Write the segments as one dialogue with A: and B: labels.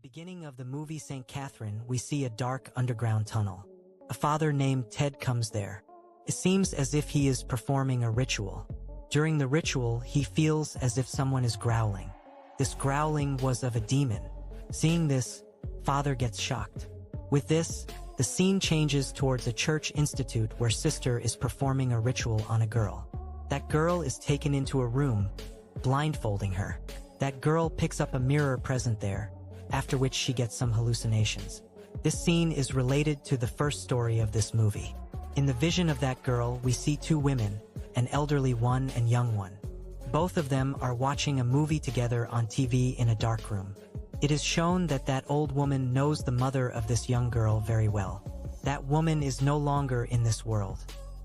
A: beginning of the movie St. Catherine, we see a dark underground tunnel. A father named Ted comes there. It seems as if he is performing a ritual. During the ritual, he feels as if someone is growling. This growling was of a demon. Seeing this, father gets shocked. With this, the scene changes towards a church institute where sister is performing a ritual on a girl. That girl is taken into a room, blindfolding her. That girl picks up a mirror present there, after which she gets some hallucinations. This scene is related to the first story of this movie. In the vision of that girl, we see two women, an elderly one and young one. Both of them are watching a movie together on TV in a dark room. It is shown that that old woman knows the mother of this young girl very well. That woman is no longer in this world.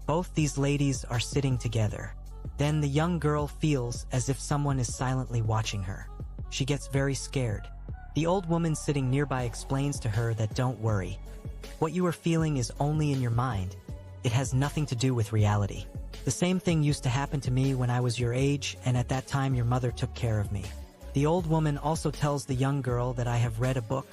A: Both these ladies are sitting together. Then the young girl feels as if someone is silently watching her. She gets very scared. The old woman sitting nearby explains to her that don't worry. What you are feeling is only in your mind. It has nothing to do with reality. The same thing used to happen to me when I was your age, and at that time your mother took care of me. The old woman also tells the young girl that I have read a book,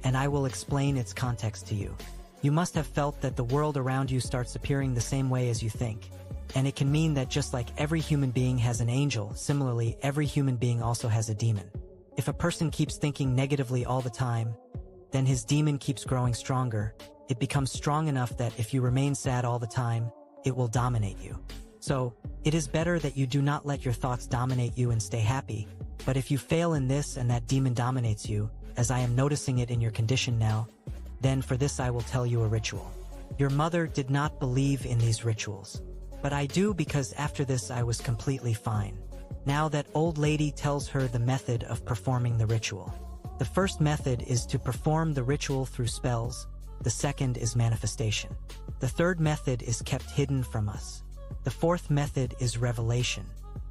A: and I will explain its context to you. You must have felt that the world around you starts appearing the same way as you think. And it can mean that just like every human being has an angel, similarly every human being also has a demon. If a person keeps thinking negatively all the time, then his demon keeps growing stronger. It becomes strong enough that if you remain sad all the time, it will dominate you. So, it is better that you do not let your thoughts dominate you and stay happy. But if you fail in this and that demon dominates you, as I am noticing it in your condition now, then for this I will tell you a ritual. Your mother did not believe in these rituals. But I do, because after this I was completely fine. Now that old lady tells her the method of performing the ritual. The first method is to perform the ritual through spells. The second is manifestation. The third method is kept hidden from us. The fourth method is revelation.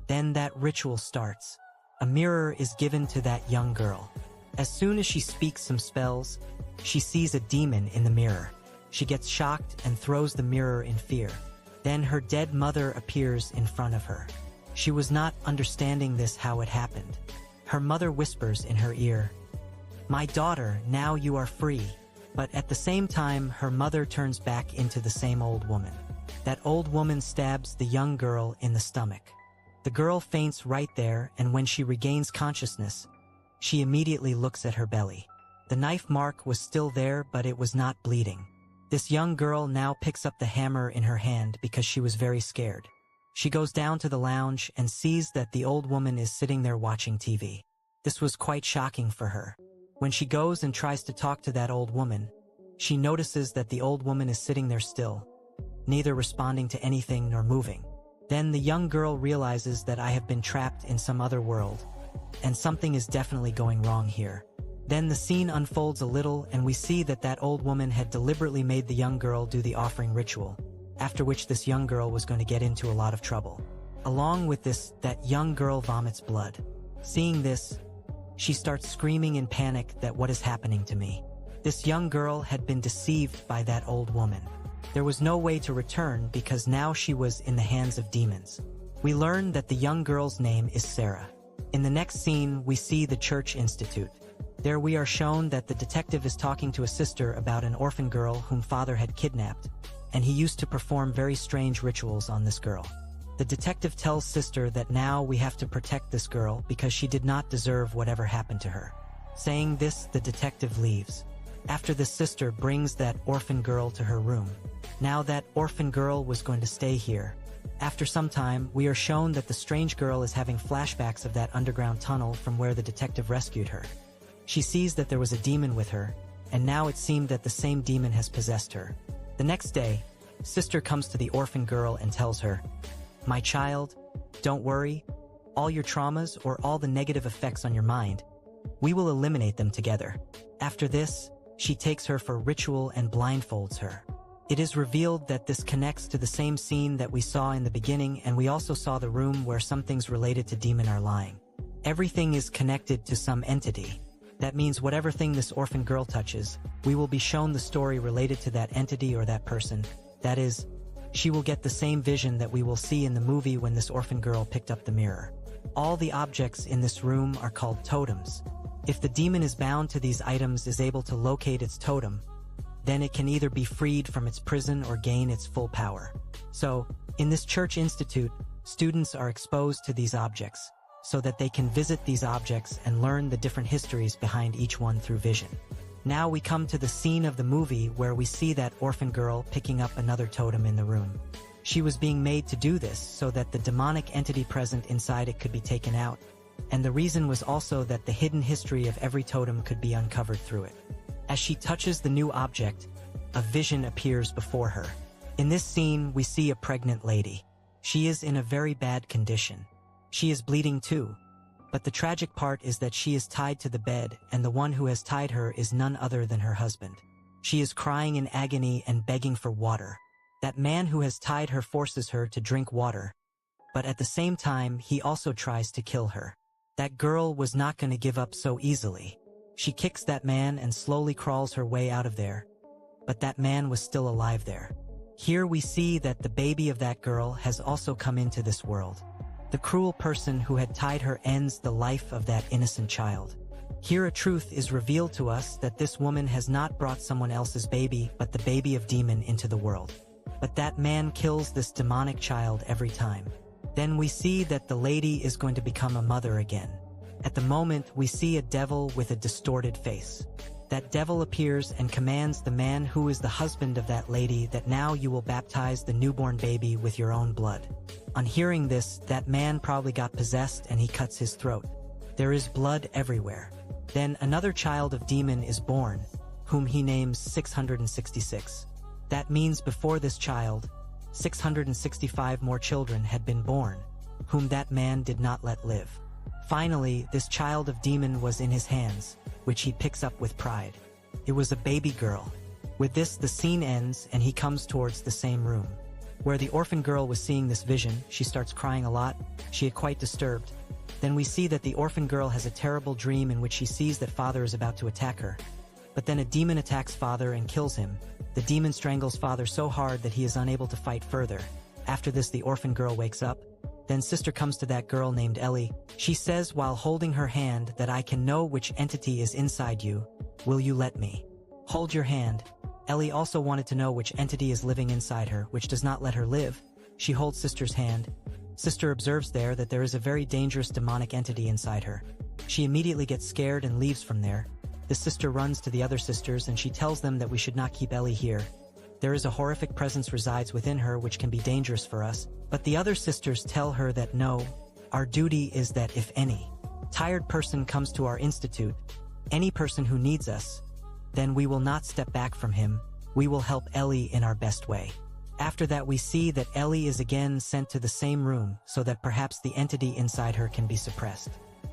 A: Then that ritual starts. A mirror is given to that young girl. As soon as she speaks some spells, she sees a demon in the mirror. She gets shocked and throws the mirror in fear. Then her dead mother appears in front of her. She was not understanding this how it happened. Her mother whispers in her ear, "My daughter, now you are free." But at the same time, her mother turns back into the same old woman. That old woman stabs the young girl in the stomach. The girl faints right there, and when she regains consciousness, she immediately looks at her belly. The knife mark was still there, but it was not bleeding. This young girl now picks up the hammer in her hand because she was very scared. She goes down to the lounge and sees that the old woman is sitting there watching TV. This was quite shocking for her. When she goes and tries to talk to that old woman, she notices that the old woman is sitting there still, neither responding to anything nor moving. Then the young girl realizes that I have been trapped in some other world, and something is definitely going wrong here. Then the scene unfolds a little, and we see that that old woman had deliberately made the young girl do the offering ritual, after which this young girl was going to get into a lot of trouble. Along with this, that young girl vomits blood. Seeing this, she starts screaming in panic that what is happening to me. This young girl had been deceived by that old woman. There was no way to return because now she was in the hands of demons. We learn that the young girl's name is Sarah. In the next scene, we see the church institute. There we are shown that the detective is talking to a sister about an orphan girl whom father had kidnapped, and he used to perform very strange rituals on this girl. The detective tells sister that now we have to protect this girl because she did not deserve whatever happened to her. Saying this, the detective leaves. After the sister brings that orphan girl to her room. Now that orphan girl was going to stay here. After some time, we are shown that the strange girl is having flashbacks of that underground tunnel from where the detective rescued her. She sees that there was a demon with her, and now it seemed that the same demon has possessed her. The next day, sister comes to the orphan girl and tells her, "My child, don't worry. All your traumas or all the negative effects on your mind, we will eliminate them together." After this, she takes her for ritual and blindfolds her. It is revealed that this connects to the same scene that we saw in the beginning, and we also saw the room where some things related to demon are lying. Everything is connected to some entity. That means whatever thing this orphan girl touches, we will be shown the story related to that entity or that person. That is, she will get the same vision that we will see in the movie when this orphan girl picked up the mirror. All the objects in this room are called totems. If the demon is bound to these items is able to locate its totem, then it can either be freed from its prison or gain its full power. So, in this church institute, students are exposed to these objects, so that they can visit these objects and learn the different histories behind each one through vision. Now we come to the scene of the movie where we see that orphan girl picking up another totem in the room. She was being made to do this so that the demonic entity present inside it could be taken out, and the reason was also that the hidden history of every totem could be uncovered through it. As she touches the new object, a vision appears before her. In this scene, we see a pregnant lady. She is in a very bad condition. She is bleeding too. But the tragic part is that she is tied to the bed, and the one who has tied her is none other than her husband. She is crying in agony and begging for water. That man who has tied her forces her to drink water, but at the same time, he also tries to kill her. That girl was not going to give up so easily. She kicks that man and slowly crawls her way out of there, but that man was still alive there. Here we see that the baby of that girl has also come into this world. The cruel person who had tied her ends the life of that innocent child. Here a truth is revealed to us that this woman has not brought someone else's baby but the baby of demon into the world. But that man kills this demonic child every time. Then we see that the lady is going to become a mother again. At the moment, we see a devil with a distorted face. That devil appears and commands the man who is the husband of that lady that now you will baptize the newborn baby with your own blood. On hearing this, that man probably got possessed and he cuts his throat. There is blood everywhere. Then another child of demon is born, whom he names 666. That means before this child, 665 more children had been born, whom that man did not let live. Finally, this child of demon was in his hands, which he picks up with pride. It was a baby girl. With this, the scene ends and he comes towards the same room. Where the orphan girl was seeing this vision, she starts crying a lot. She is quite disturbed. Then we see that the orphan girl has a terrible dream in which she sees that father is about to attack her. But then a demon attacks father and kills him. The demon strangles father so hard that he is unable to fight further. After this, the orphan girl wakes up. Then sister comes to that girl named Ellie. She says while holding her hand that I can know which entity is inside you. Will you let me hold your hand? Ellie also wanted to know which entity is living inside her, which does not let her live. She holds sister's hand. Sister observes there that there is a very dangerous demonic entity inside her. She immediately gets scared and leaves from there. The sister runs to the other sisters and she tells them that we should not keep Ellie here. There is a horrific presence resides within her which can be dangerous for us. But the other sisters tell her that no, our duty is that if any tired person comes to our institute, any person who needs us, then we will not step back from him. We will help Ellie in our best way. After that, we see that Ellie is again sent to the same room so that perhaps the entity inside her can be suppressed.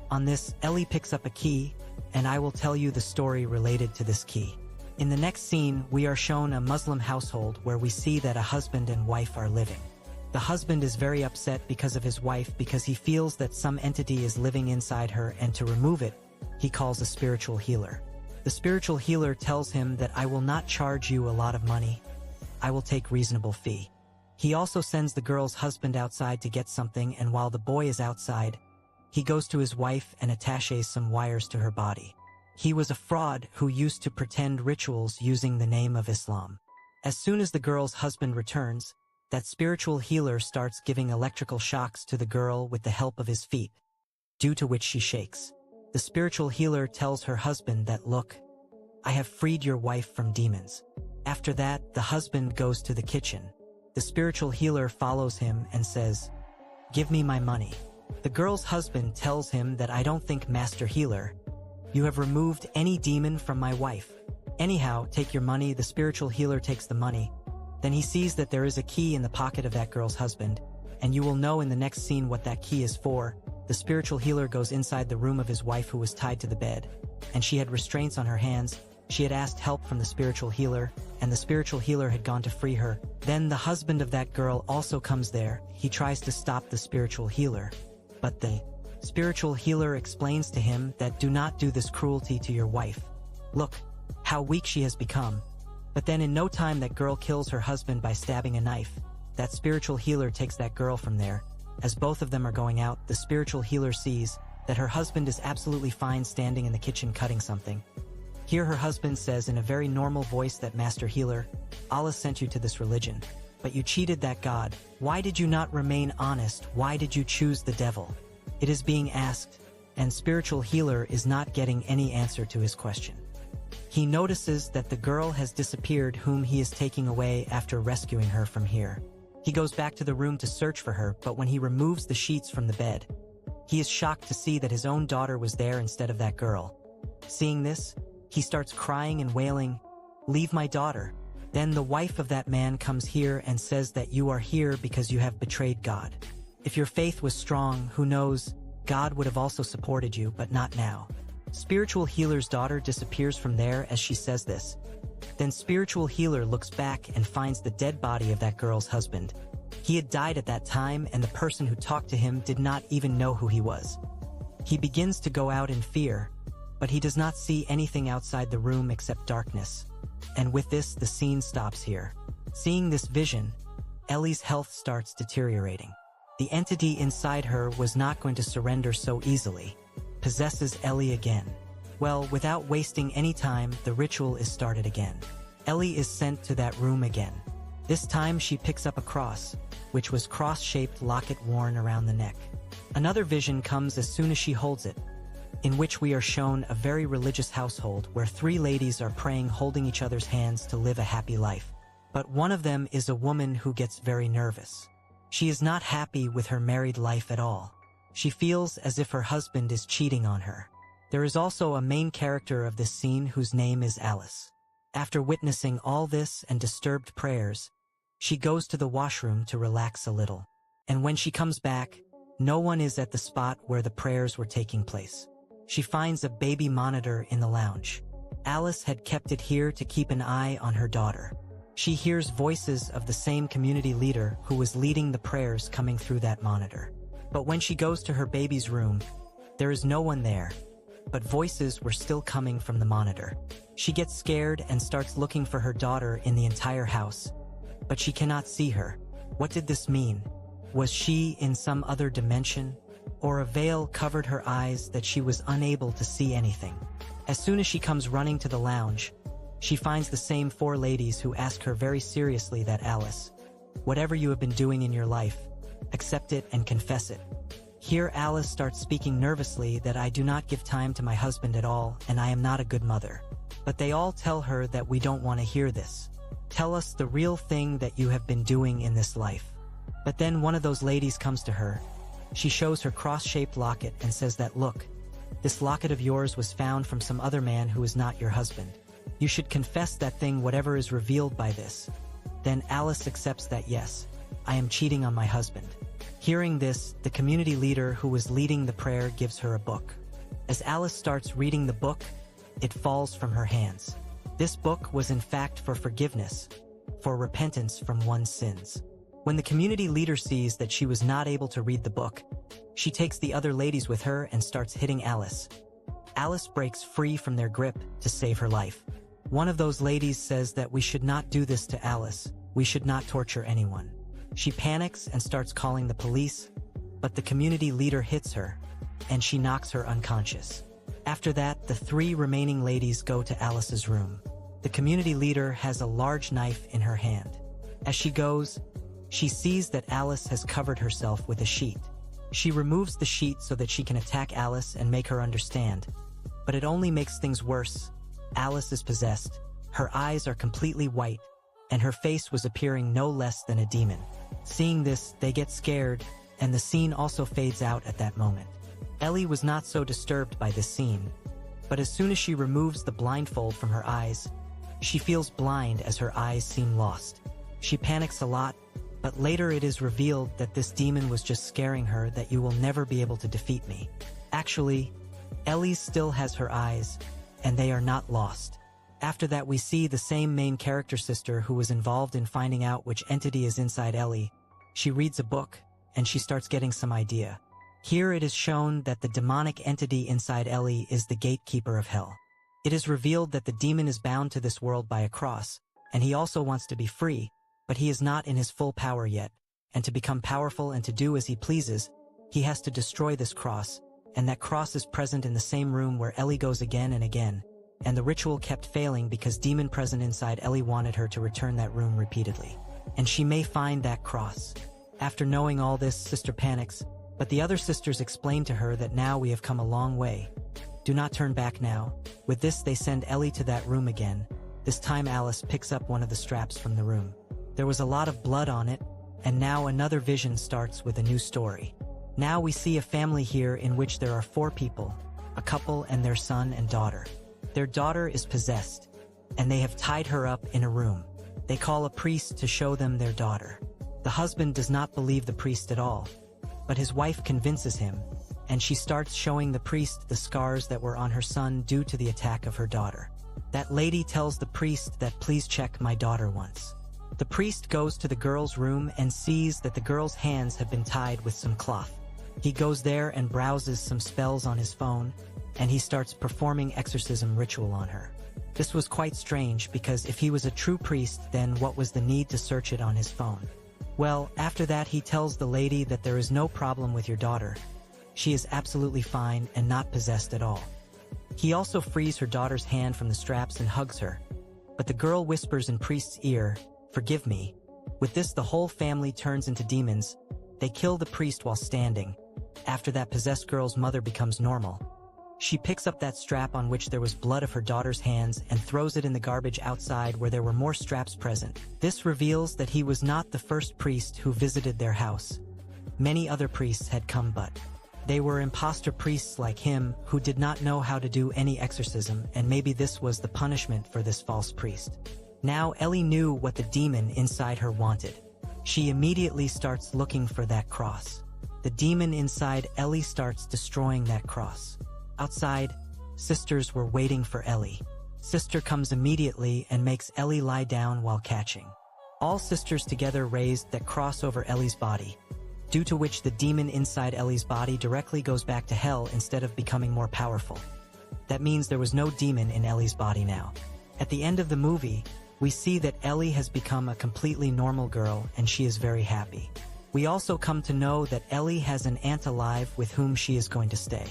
A: On this, Ellie picks up a key, and I will tell you the story related to this key. In the next scene, we are shown a Muslim household where we see that a husband and wife are living. The husband is very upset because of his wife because he feels that some entity is living inside her, and to remove it, he calls a spiritual healer. The spiritual healer tells him that I will not charge you a lot of money. I will take reasonable fee. He also sends the girl's husband outside to get something, and while the boy is outside, he goes to his wife and attaches some wires to her body. He was a fraud who used to pretend rituals using the name of Islam. As soon as the girl's husband returns, that spiritual healer starts giving electrical shocks to the girl with the help of his feet, due to which she shakes. The spiritual healer tells her husband that, look, I have freed your wife from demons. After that, the husband goes to the kitchen. The spiritual healer follows him and says, give me my money. The girl's husband tells him that I don't think, Master Healer, you have removed any demon from my wife. Anyhow, take your money. The spiritual healer takes the money. Then he sees that there is a key in the pocket of that girl's husband, and you will know in the next scene what that key is for. The spiritual healer goes inside the room of his wife who was tied to the bed, and she had restraints on her hands. She had asked help from the spiritual healer, and the spiritual healer had gone to free her. Then the husband of that girl also comes there. He tries to stop the spiritual healer, but the spiritual healer explains to him that do not do this cruelty to your wife. Look how weak she has become. But then in no time that girl kills her husband by stabbing a knife. That spiritual healer takes that girl from there. As both of them are going out, the spiritual healer sees that her husband is absolutely fine standing in the kitchen cutting something. Here her husband says in a very normal voice that Master Healer, Allah sent you to this religion, but you cheated that God. Why did you not remain honest? Why did you choose the devil? It is being asked, and spiritual healer is not getting any answer to his question. He notices that the girl has disappeared whom he is taking away after rescuing her from here. He goes back to the room to search for her, but when he removes the sheets from the bed, he is shocked to see that his own daughter was there instead of that girl. Seeing this, he starts crying and wailing, "Leave my daughter." Then the wife of that man comes here and says that you are here because you have betrayed God. If your faith was strong, who knows, God would have also supported you, but not now. Spiritual healer's daughter disappears from there as she says this. Then spiritual healer looks back and finds the dead body of that girl's husband. He had died at that time, and the person who talked to him did not even know who he was. He begins to go out in fear, but he does not see anything outside the room except darkness. And with this, the scene stops here. Seeing this vision, Ellie's health starts deteriorating. The entity inside her was not going to surrender so easily. Possesses Ellie again. Well, without wasting any time, the ritual is started again. Ellie is sent to that room again. This time she picks up a cross, which was cross-shaped locket worn around the neck. Another vision comes as soon as she holds it, in which we are shown a very religious household where three ladies are praying holding each other's hands to live a happy life. But one of them is a woman who gets very nervous. She is not happy with her married life at all. She feels as if her husband is cheating on her. There is also a main character of this scene whose name is Alice. After witnessing all this and disturbed prayers, she goes to the washroom to relax a little. And when she comes back, no one is at the spot where the prayers were taking place. She finds a baby monitor in the lounge. Alice had kept it here to keep an eye on her daughter. She hears voices of the same community leader who was leading the prayers coming through that monitor. But when she goes to her baby's room, there is no one there, but voices were still coming from the monitor. She gets scared and starts looking for her daughter in the entire house, but she cannot see her. What did this mean? Was she in some other dimension? Or a veil covered her eyes that she was unable to see anything? As soon as she comes running to the lounge, she finds the same four ladies who ask her very seriously that Alice, whatever you have been doing in your life, accept it and confess it. Here Alice starts speaking nervously that I do not give time to my husband at all and I am not a good mother. But they all tell her that we don't want to hear this. Tell us the real thing that you have been doing in this life. But then one of those ladies comes to her. She shows her cross-shaped locket and says that, look, this locket of yours was found from some other man who is not your husband. You should confess that thing whatever is revealed by this. Then Alice accepts that yes, I am cheating on my husband. Hearing this, the community leader who was leading the prayer gives her a book. As Alice starts reading the book, it falls from her hands. This book was in fact for forgiveness, for repentance from one's sins. When the community leader sees that she was not able to read the book, she takes the other ladies with her and starts hitting Alice. Alice breaks free from their grip to save her life. One of those ladies says that we should not do this to Alice, we should not torture anyone. She panics and starts calling the police, but the community leader hits her, and she knocks her unconscious. After that, the three remaining ladies go to Alice's room. The community leader has a large knife in her hand. As she goes, she sees that Alice has covered herself with a sheet. She removes the sheet so that she can attack Alice and make her understand, but it only makes things worse. Alice is possessed. Her eyes are completely white, and her face was appearing no less than a demon. Seeing this, they get scared, and the scene also fades out at that moment. Ellie was not so disturbed by this scene, but as soon as she removes the blindfold from her eyes, she feels blind as her eyes seem lost. She panics a lot, but later it is revealed that this demon was just scaring her that you will never be able to defeat me. Actually, Ellie still has her eyes, and they are not lost. After that, we see the same main character sister who was involved in finding out which entity is inside Ellie. She reads a book, and she starts getting some idea. Here it is shown that the demonic entity inside Ellie is the Gatekeeper of Hell. It is revealed that the demon is bound to this world by a cross, and he also wants to be free, but he is not in his full power yet, and to become powerful and to do as he pleases, he has to destroy this cross, and that cross is present in the same room where Ellie goes again and again, and the ritual kept failing because demon present inside Ellie wanted her to return that room repeatedly. And she may find that cross. After knowing all this, Sister panics, but the other sisters explain to her that now we have come a long way. Do not turn back now. With this, they send Ellie to that room again. This time Alice picks up one of the straps from the room. There was a lot of blood on it, and now another vision starts with a new story. Now we see a family here in which there are 4 people, a couple and their son and daughter. Their daughter is possessed, and they have tied her up in a room. They call a priest to show them their daughter. The husband does not believe the priest at all, but his wife convinces him, and she starts showing the priest the scars that were on her son due to the attack of her daughter. That lady tells the priest that please check my daughter once. The priest goes to the girl's room and sees that the girl's hands have been tied with some cloth. He goes there and browses some spells on his phone, and he starts performing exorcism ritual on her. This was quite strange because if he was a true priest, then what was the need to search it on his phone? Well, after that he tells the lady that there is no problem with your daughter. She is absolutely fine and not possessed at all. He also frees her daughter's hand from the straps and hugs her. But the girl whispers in priest's ear, "Forgive me." With this, the whole family turns into demons. They kill the priest while standing. After that, possessed girl's mother becomes normal. She picks up that strap on which there was blood of her daughter's hands and throws it in the garbage outside where there were more straps present. This reveals that he was not the first priest who visited their house. Many other priests had come, but they were imposter priests like him who did not know how to do any exorcism, and maybe this was the punishment for this false priest. Now Ellie knew what the demon inside her wanted. She immediately starts looking for that cross. The demon inside Ellie starts destroying that cross. Outside, sisters were waiting for Ellie. Sister comes immediately and makes Ellie lie down while catching. All sisters together raised that cross over Ellie's body, due to which the demon inside Ellie's body directly goes back to hell instead of becoming more powerful. That means there was no demon in Ellie's body now. At the end of the movie, we see that Ellie has become a completely normal girl and she is very happy. We also come to know that Ellie has an aunt alive with whom she is going to stay.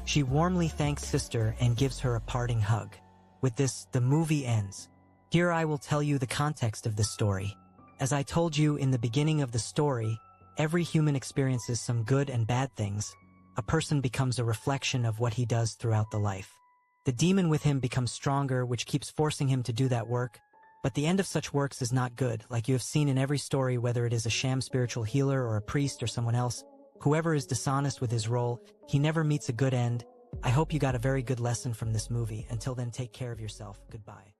A: She warmly thanks Sister and gives her a parting hug. With this, the movie ends. Here I will tell you the context of this story. As I told you in the beginning of the story, every human experiences some good and bad things. A person becomes a reflection of what he does throughout the life. The demon with him becomes stronger, which keeps forcing him to do that work. But the end of such works is not good, like you have seen in every story, whether it is a sham spiritual healer or a priest or someone else. Whoever is dishonest with his role, he never meets a good end. I hope you got a very good lesson from this movie. Until then, take care of yourself. Goodbye.